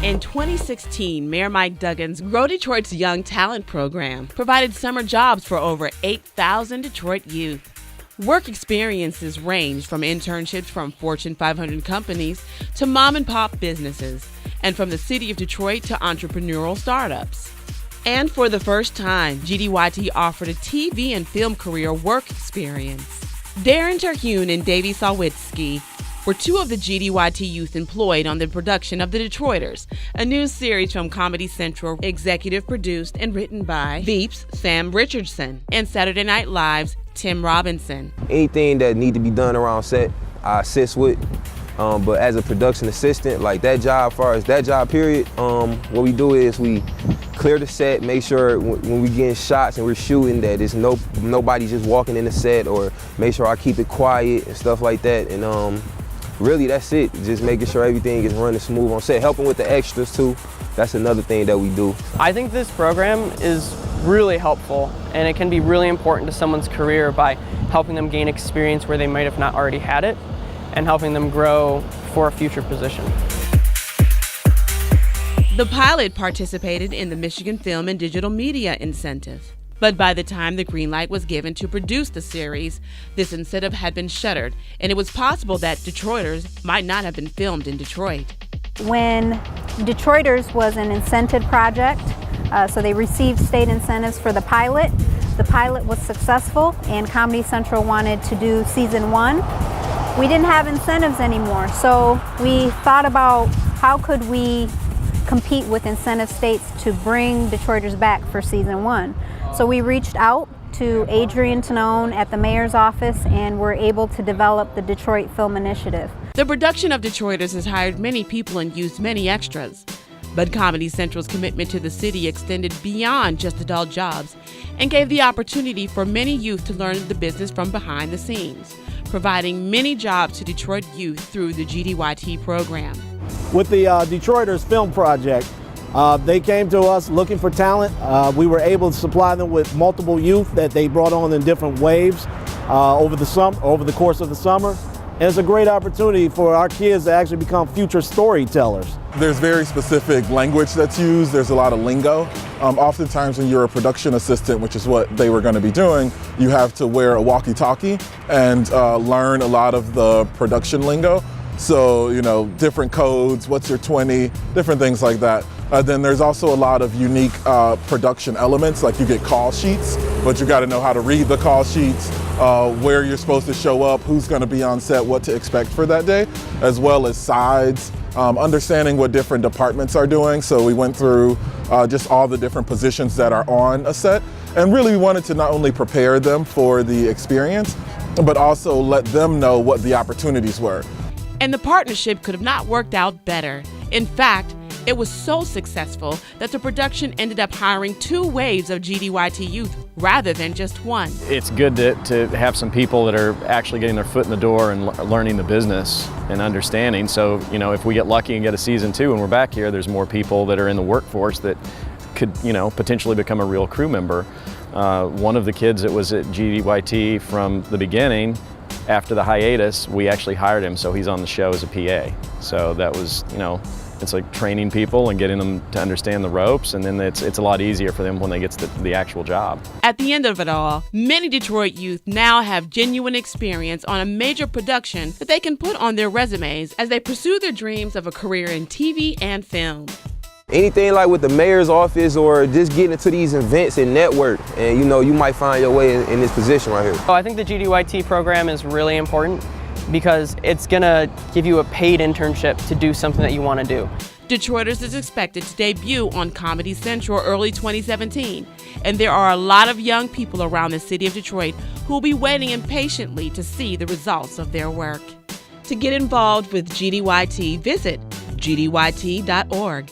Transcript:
In 2016, Mayor Mike Duggan's Grow Detroit's Young Talent Program provided summer jobs for over 8,000 Detroit youth. Work experiences ranged from internships from Fortune 500 companies to mom-and-pop businesses, and from the city of Detroit to entrepreneurial startups. And for the first time, GDYT offered a TV and film career work experience. Darren, Terhune, and Davey Sawitsky were two of the GDYT youth employed on the production of The Detroiters, a new series from Comedy Central, executive produced and written by Veep's Sam Richardson and Saturday Night Live's Tim Robinson. Anything that need to be done around set, I assist with. But as a production assistant, like that job, as far as that job period, what we do is we clear the set, make sure when we getting shots and we're shooting that there's nobody just walking in the set, or make sure I keep it quiet and stuff like that. And really, that's it. Just making sure everything is running smooth on set. Helping with the extras too. That's another thing that we do. I think this program is really helpful, and it can be really important to someone's career by helping them gain experience where they might have not already had it, and helping them grow for a future position. The pilot participated in the Michigan Film and Digital Media Incentive. But by the time the green light was given to produce the series, this incentive had been shuttered, and it was possible that Detroiters might not have been filmed in Detroit. When Detroiters was an incentive project, so they received state incentives for the pilot. The pilot was successful, and Comedy Central wanted to do season 1. We didn't have incentives anymore, so we thought about how could we compete with incentive states to bring Detroiters back for season 1. So we reached out to Adrian Tanone at the mayor's office and were able to develop the Detroit Film Initiative. The production of Detroiters has hired many people and used many extras. But Comedy Central's commitment to the city extended beyond just adult jobs and gave the opportunity for many youth to learn the business from behind the scenes, providing many jobs to Detroit youth through the GDYT program. With the Detroiters Film Project, they came to us looking for talent. We were able to supply them with multiple youth that they brought on in different waves over the course of the summer. And it's a great opportunity for our kids to actually become future storytellers. There's very specific language that's used. There's a lot of lingo. Oftentimes when you're a production assistant, which is what they were going to be doing, you have to wear a walkie-talkie and learn a lot of the production lingo. So, you know, different codes, what's your 20, different things like that. Then there's also a lot of unique production elements, like you get call sheets, but you got to know how to read the call sheets, where you're supposed to show up, who's going to be on set, what to expect for that day, as well as sides, understanding what different departments are doing. So we went through just all the different positions that are on a set, and really we wanted to not only prepare them for the experience, but also let them know what the opportunities were. And the partnership could have not worked out better. In fact, it was so successful that the production ended up hiring 2 waves of GDYT youth rather than just one. It's good to have some people that are actually getting their foot in the door and learning the business and understanding. So, you know, if we get lucky and get a season 2 and we're back here, there's more people that are in the workforce that could, you know, potentially become a real crew member. One of the kids that was at GDYT from the beginning, after the hiatus, we actually hired him, so he's on the show as a PA. So that was, you know, it's like training people and getting them to understand the ropes, and then it's a lot easier for them when they get to the actual job. At the end of it all, many Detroit youth now have genuine experience on a major production that they can put on their resumes as they pursue their dreams of a career in TV and film. Anything like with the mayor's office, or just getting into these events and network, and you know, you might find your way in this position right here. So I think the GDYT program is really important because it's gonna give you a paid internship to do something that you want to do. Detroiters is expected to debut on Comedy Central early 2017, and there are a lot of young people around the city of Detroit who will be waiting impatiently to see the results of their work. To get involved with GDYT, visit gdyt.org.